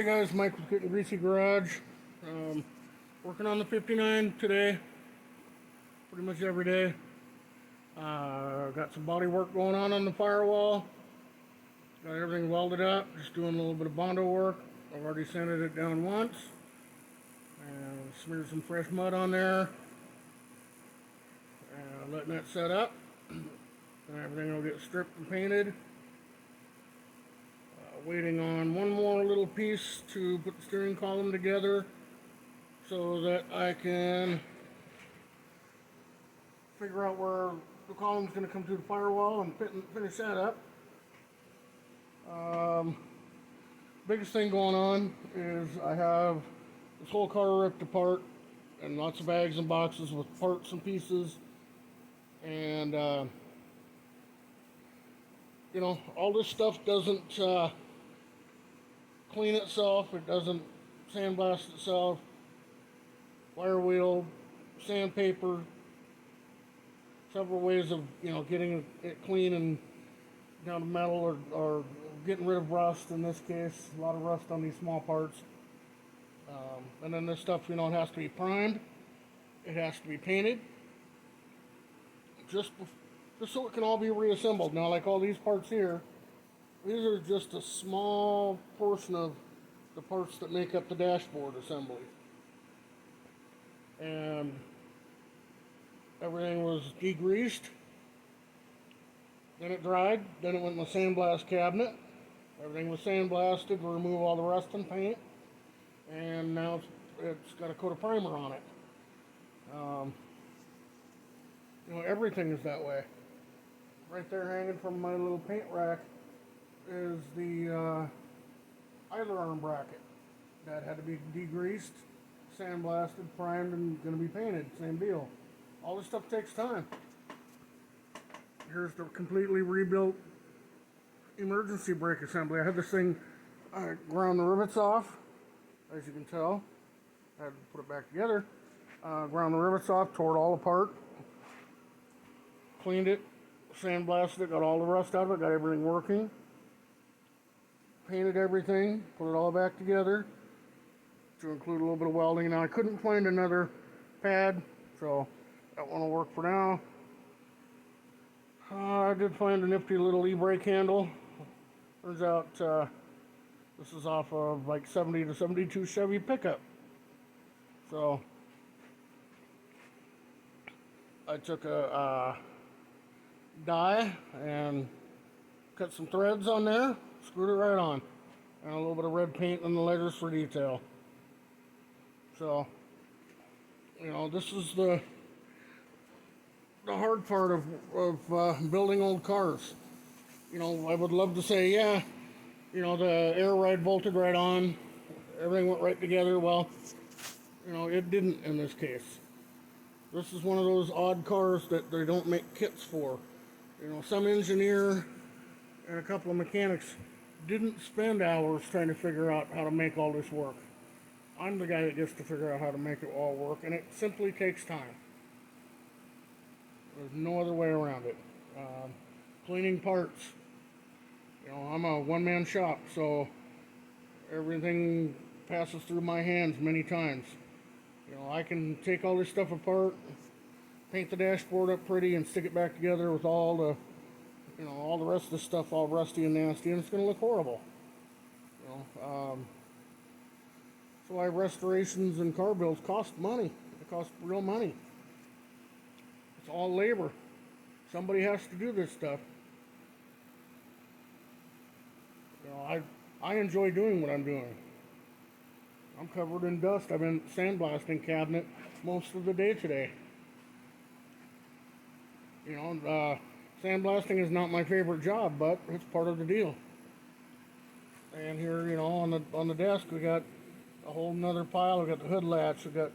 Hey guys, Mike with Gettin Greasy Garage. Working on the 59 today, pretty much every day. Got some body work going on the firewall. Got everything welded up, just doing a little bit of Bondo work. I've already sanded it down once. And smeared some fresh mud on there. Letting that set up. And everything will get stripped and painted. Waiting on one more little piece to put the steering column together so that I can figure out where the column's going to come through the firewall and finish that up. Biggest thing going on is I have this whole car ripped apart and lots of bags and boxes with parts and pieces, and all this stuff doesn't clean itself, it doesn't sandblast itself. Wire wheel, sandpaper, several ways of getting it clean and down to metal, or getting rid of rust. In this case, a lot of rust on these small parts. And then this stuff, it has to be primed, it has to be painted, just so it can all be reassembled. Now, like all these parts here, these are just a small portion of the parts that make up the dashboard assembly. And everything was degreased. Then it dried. Then it went in the sandblast cabinet. Everything was sandblasted to remove all the rust and paint. And now it's got a coat of primer on it. Everything is that way. Right there hanging from my little paint rack is the idler arm bracket that had to be degreased, sandblasted, primed, and going to be painted. Same deal. All this stuff takes time. Here's the completely rebuilt emergency brake assembly. I had this thing ground the rivets off, as you can tell. I had to put it back together. Ground the rivets off, tore it all apart, cleaned it, sandblasted it, got all the rust out of it, got everything working. Painted everything, put it all back together to include a little bit of welding. Now I couldn't find another pad, so that one will work for now. I did find a nifty little e-brake handle. Turns out this is off of like 70 to 72 Chevy pickup. So I took a die and cut some threads on there, screwed it right on, and a little bit of red paint on the letters for detail. So, this is the hard part of building old cars. I would love to say, yeah, the air ride bolted right on, everything went right together. Well, it didn't in this case. This is one of those odd cars that they don't make kits for. Some engineer and a couple of mechanics didn't spend hours trying to figure out how to make all this work. I'm the guy that gets to figure out how to make it all work, and it simply takes time. There's no other way around it. Cleaning parts. I'm a one-man shop, so everything passes through my hands many times. I can take all this stuff apart, paint the dashboard up pretty, and stick it back together with all the rest of the stuff all rusty and nasty, and it's going to look horrible. So why restorations and car builds cost money. It costs real money. It's all labor. Somebody has to do this stuff. I enjoy doing what I'm doing. I'm covered in dust. I've been sandblasting cabinet most of the day today. Sandblasting is not my favorite job, but it's part of the deal. And here, on the desk, we got a whole nother pile. We got the hood latch. We got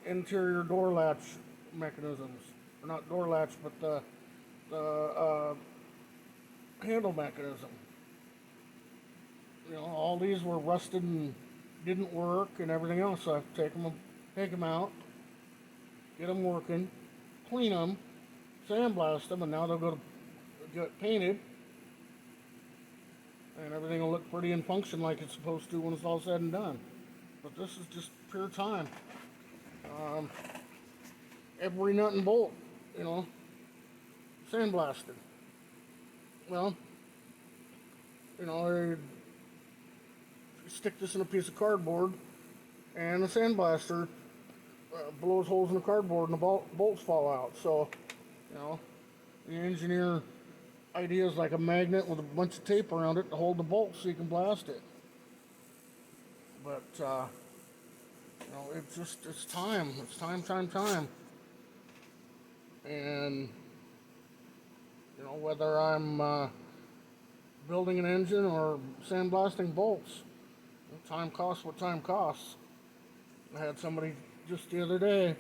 interior door latch mechanisms, or not door latch, but the handle mechanism. All these were rusted and didn't work, and everything else. So I have to take them out, get them working, clean them, sandblast them, and now they'll go to get painted. and everything will look pretty and function like it's supposed to when it's all said and done. But this is just pure time. Um, every nut and bolt, you know, sandblasted. Well, you know, I stick this in a piece of cardboard, and the sandblaster blows holes in the cardboard, and the bolts fall out. So, you know, the engineer idea is like a magnet with a bunch of tape around it to hold the bolts so you can blast it. But you know, it's time. It's time. And you know, whether I'm building an engine or sandblasting bolts, time costs what time costs. I had somebody just the other day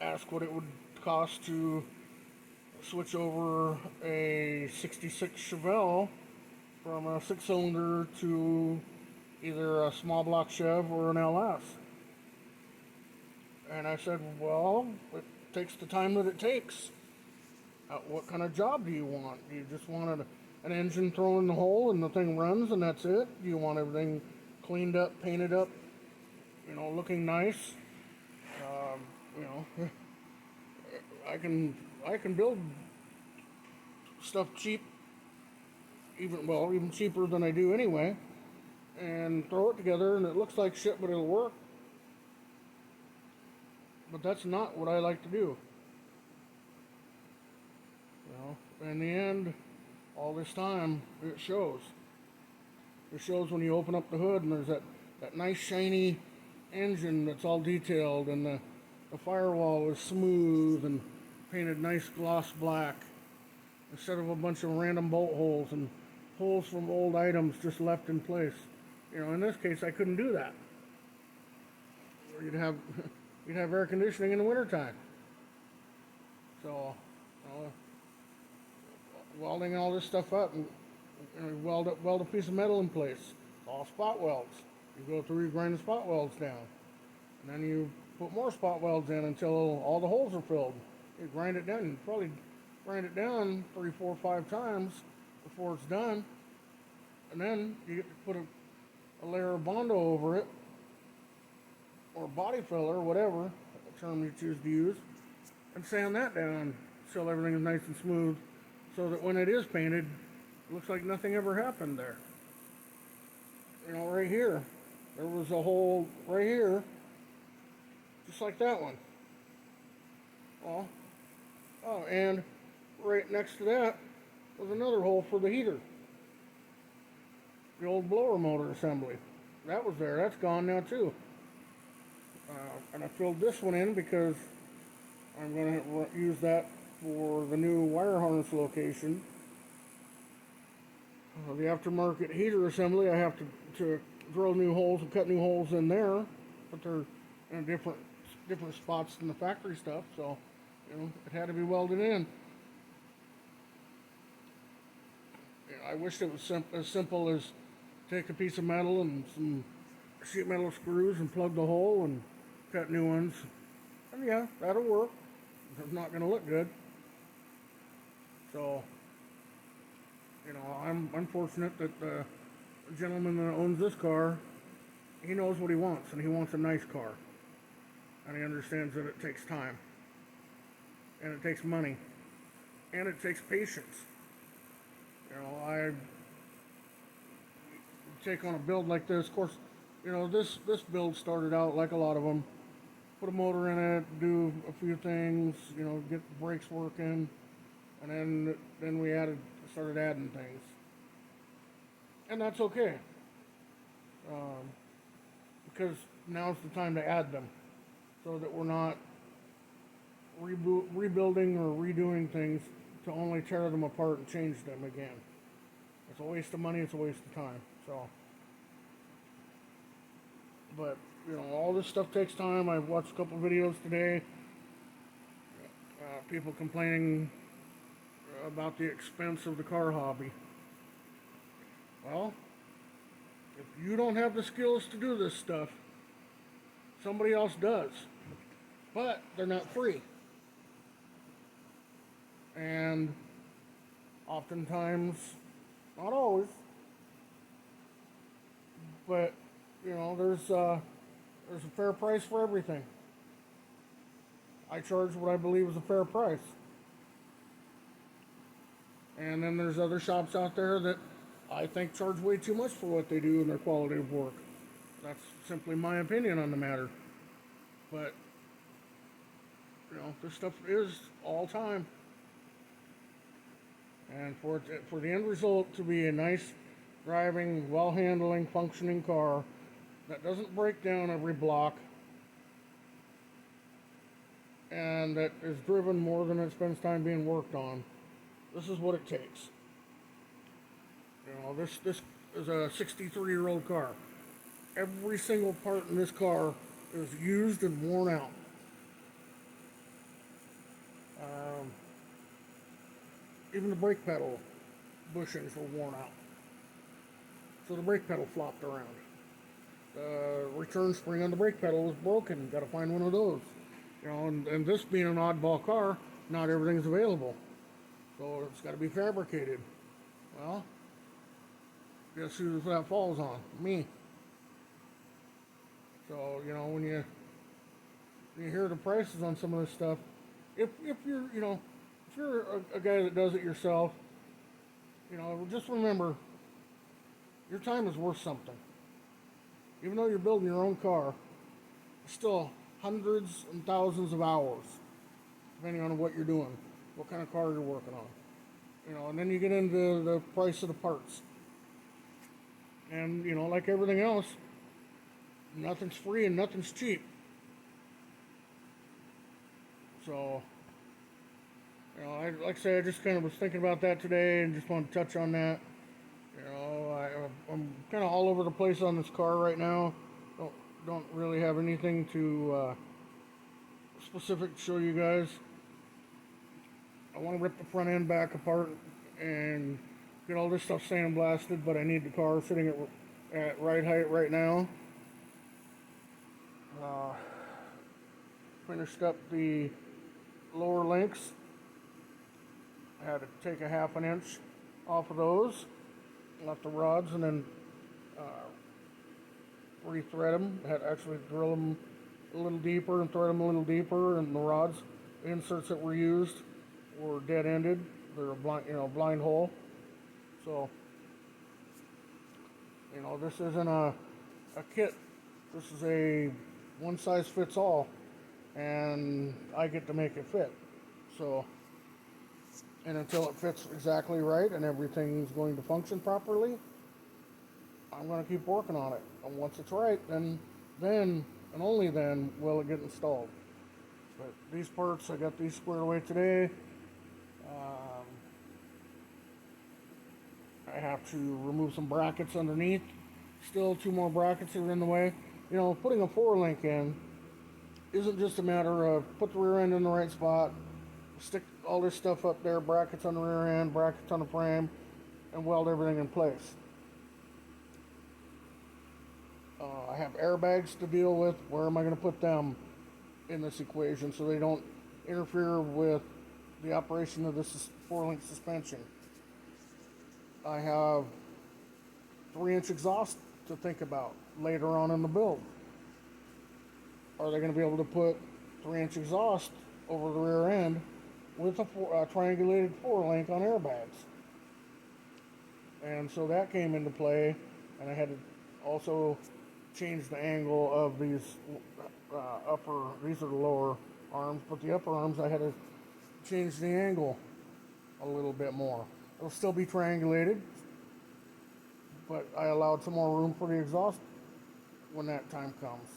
ask what it would cost to switch over a 66 Chevelle from a six-cylinder to either a small block Chev or an LS. And I said, well, it takes the time that it takes. What kind of job do you want? Do you just want an engine thrown in the hole and the thing runs and that's it? Do you want everything cleaned up, painted up, you know, looking nice? You know, I can build stuff cheap, even cheaper than I do anyway, and throw it together and it looks like shit, but it'll work. But that's not what I like to do. You know, in the end, all this time, it shows. It shows when you open up the hood and there's that nice shiny engine that's all detailed, and the firewall is smooth and painted nice gloss black instead of a bunch of random bolt holes and holes from old items just left in place. You know, in this case, I couldn't do that. Or you'd have air conditioning in the wintertime. So, you know, welding all this stuff up, and you know, weld a piece of metal in place. All spot welds. You go through, you grind the spot welds down, and then you put more spot welds in until all the holes are filled. You grind it down. You probably grind it down 3, 4, 5 times before it's done, and then you get to put a layer of Bondo over it, or body filler, whatever term you choose to use, and sand that down so everything is nice and smooth, so that when it is painted, it looks like nothing ever happened there. You know, right here, there was a hole right here, just like that one. Well, oh, and right next to that was another hole for the heater. The old blower motor assembly. That was there. That's gone now too. And I filled this one in because I'm going to use that for the new wire harness location. The aftermarket heater assembly, I have to drill new holes and cut new holes in there, but they're in different spots than the factory stuff, so you know, it had to be welded in. I wished it was as simple as take a piece of metal and some sheet metal screws and plug the hole and cut new ones. And yeah, that'll work. It's not going to look good. So, you know, I'm fortunate that the gentleman that owns this car, he knows what he wants, and he wants a nice car. And he understands that it takes time. And it takes money. And it takes patience. You know, I take on a build like this. Of course, you know, this build started out like a lot of them. Put a motor in it, do a few things, you know, get the brakes working, and then we started adding things. And that's okay. Because now's the time to add them, so that we're not rebuilding or redoing things to only tear them apart and change them again. It's a waste of money, it's a waste of time. So, but you know, all this stuff takes time. I've watched a couple videos today. People complaining about the expense of the car hobby. Well, if you don't have the skills to do this stuff, somebody else does. But they're not free. And oftentimes, Not always, but there's a fair price for everything. I charge what I believe is a fair price. And then there's other shops out there that I think charge way too much for what they do and their quality of work. That's simply my opinion on the matter. But, this stuff is all time. And for the end result to be a nice, driving, well handling, functioning car that doesn't break down every block and that is driven more than it spends time being worked on, this is what it takes. This is a 63-year-old car. Every single part in this car is used and worn out. Even the brake pedal bushings were worn out. So the brake pedal flopped around. The return spring on the brake pedal was broken. Got to find one of those. And this being an oddball car, not everything's available. So it's got to be fabricated. Well, guess who that falls on? Me. So, when you hear the prices on some of this stuff, if you're a guy that does it yourself, just remember, your time is worth something. Even though you're building your own car, it's still hundreds and thousands of hours, depending on what you're doing, what kind of car you're working on. And then you get into the price of the parts. And, like everything else, nothing's free and nothing's cheap. So, like I say, I just kind of was thinking about that today and just want to touch on that. I'm kind of all over the place on this car right now. Don't really have anything to specific to show you guys. I want to rip the front end back apart and get all this stuff sandblasted, but I need the car sitting at right height right now. Finished up the lower links. I had to take a half an inch off of those, left the rods, and then re-thread them. I had to actually drill them a little deeper and thread them a little deeper, and the rods, the inserts that were used were dead-ended. They're a blind hole. So, this isn't a kit. This is a one-size-fits-all, and I get to make it fit. So, and until it fits exactly right and everything's going to function properly, I'm going to keep working on it. And once it's right, then and only then will it get installed. But these parts, I got these squared away today. I have to remove some brackets underneath. Still 2 more brackets that are in the way. Putting a 4-link in isn't just a matter of put the rear end in the right spot, stick all this stuff up there, brackets on the rear end, brackets on the frame, and weld everything in place. I have airbags to deal with. Where am I going to put them in this equation so they don't interfere with the operation of this 4-link suspension? I have 3-inch exhaust to think about later on in the build. Are they going to be able to put 3-inch exhaust over the rear end with a triangulated 4-link on airbags? And so that came into play, and I had to also change the angle of these these are the lower arms, but the upper arms I had to change the angle a little bit more. It'll still be triangulated, but I allowed some more room for the exhaust when that time comes.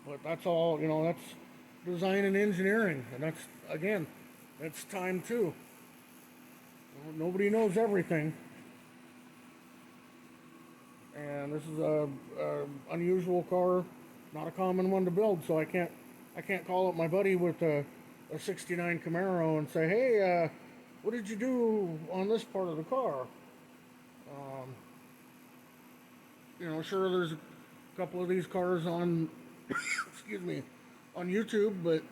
But that's all, that's design and engineering, and that's time too. Nobody knows everything. And this is a unusual car, not a common one to build, so I can't call up my buddy with a 69 Camaro and say, hey, what did you do on this part of the car? Sure, there's a couple of these cars on, excuse me, on YouTube, but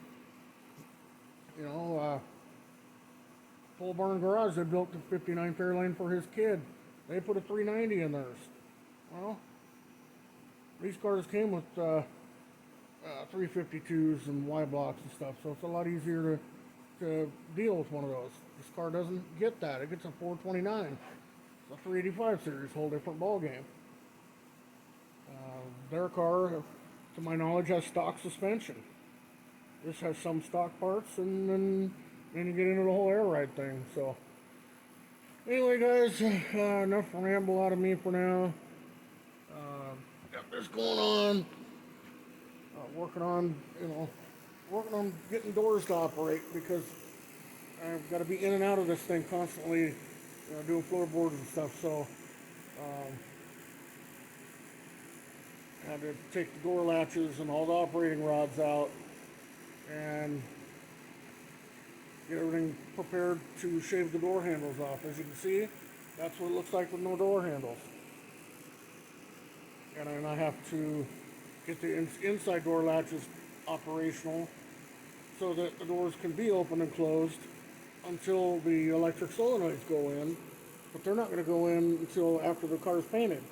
Pole Barn Garage, they built the 59 Fairlane for his kid. They put a 390 in theirs. Well, these cars came with 352s and Y blocks and stuff, so it's a lot easier to deal with one of those. This car doesn't get that. It gets a 429. It's a 385 series, whole different ball game. Their car, to my knowledge, has stock suspension. This has some stock parts, and then you get into the whole air ride thing. So, anyway, guys, enough ramble out of me for now. Got this going on. Working on getting doors to operate because I've got to be in and out of this thing constantly, doing floorboards and stuff. So, I had to take the door latches and all the operating rods out and get everything prepared to shave the door handles off. As you can see, that's what it looks like with no door handles. And then I have to get the inside door latches operational so that the doors can be open and closed until the electric solenoids go in, but they're not going to go in until after the car's painted.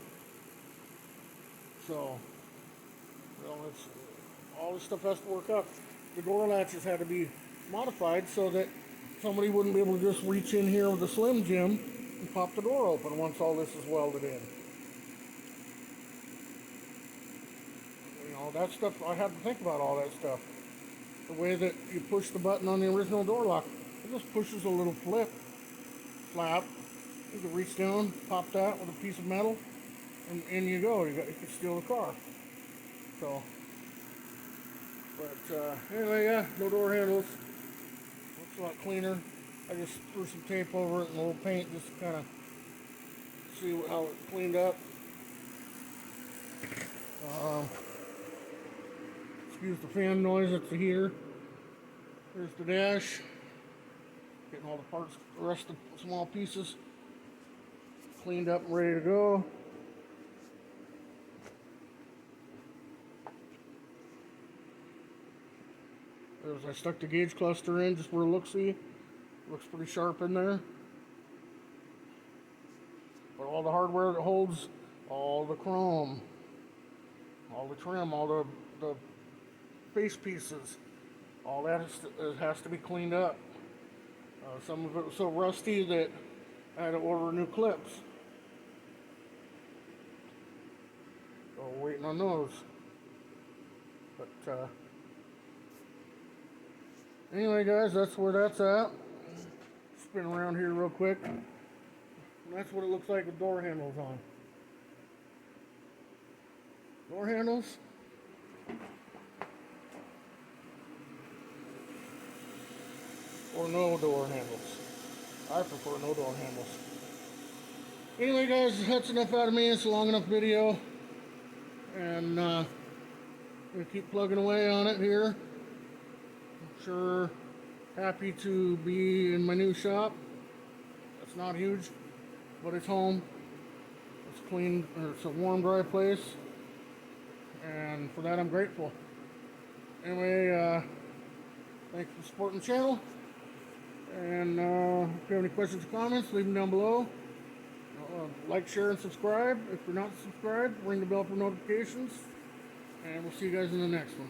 So, all this stuff has to work up. The door latches had to be modified so that somebody wouldn't be able to just reach in here with a Slim Jim and pop the door open once all this is welded in. That stuff, I had to think about all that stuff. The way that you push the button on the original door lock, it just pushes a little flap. You can reach down, pop that with a piece of metal, and in you go. You can steal the car. So, but anyway, yeah, no door handles. Looks a lot cleaner. I just threw some tape over it and a little paint just to kind of see how it cleaned up. Excuse the fan noise, it's the heater. There's the dash. Getting all the parts, the rest of the small pieces cleaned up and ready to go. I stuck the gauge cluster in just where it looks pretty sharp in there. But all the hardware that holds all the chrome, all the trim, all the face pieces, all that has to be cleaned up. Some of it was so rusty that I had to order new clips. So waiting on those. But anyway, guys, that's where that's at. Spin around here real quick. And that's what it looks like with door handles on. Door handles. Or no door handles. I prefer no door handles. Anyway, guys, that's enough out of me. It's a long enough video. And I'm going to keep plugging away on it here. I'm sure happy to be in my new shop. It's not huge, but it's home. It's clean, or it's a warm, dry place. And for that, I'm grateful. Anyway, thanks for supporting the channel. And if you have any questions or comments, leave them down below. Like, share, and subscribe. If you're not subscribed, ring the bell for notifications. And we'll see you guys in the next one.